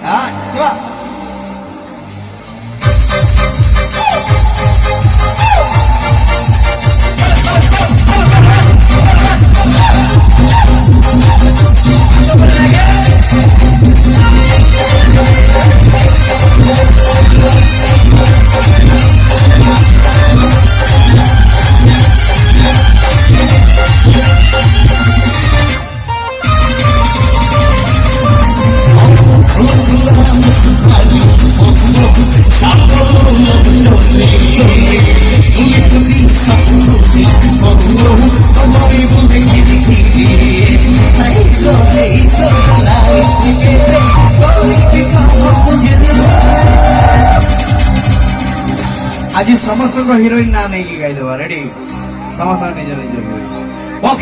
हाँ coba आज समस्त को हिरोइन ना नहीं की गाई देवा रेडी समस्त निज निज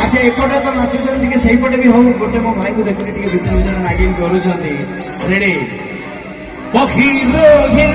अच्छा एपटे तो नाचुचन टिके सही पटे भी हो गोटे मो भाई को देखले टिके भीतर भीतर नागिन करूछंती रेडी पखीरो गिर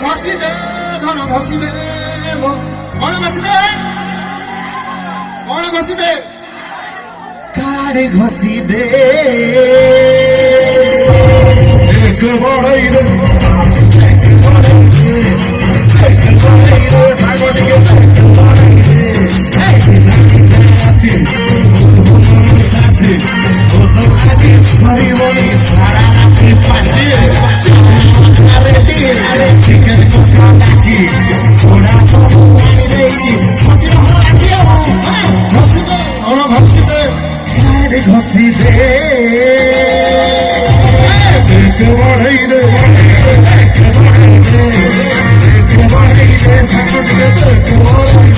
घसी दे धन घसी दे कौन घसी दे कौन घसी दे काड़े घसी दे एक बड़ई रे सागो टिके साथी ओ तो खाती भरी भरी सारा रात पाटी चिकन को साकी सोना सब पानी देई छोटी हो घसी दे और घसी दे काड़े घसी दे एक बड़ई रे एक बड़ई रे सागो टिके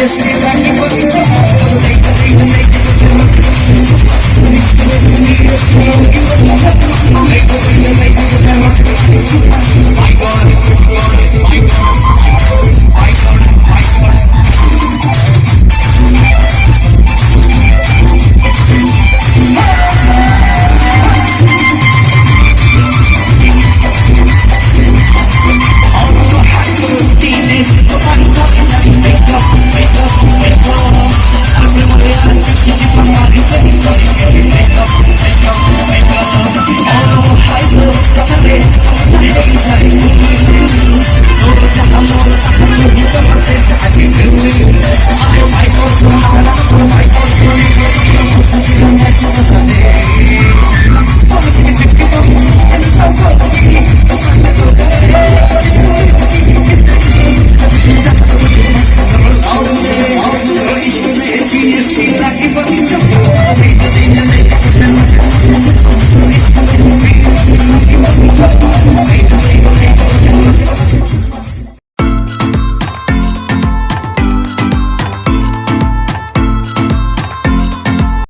Yes,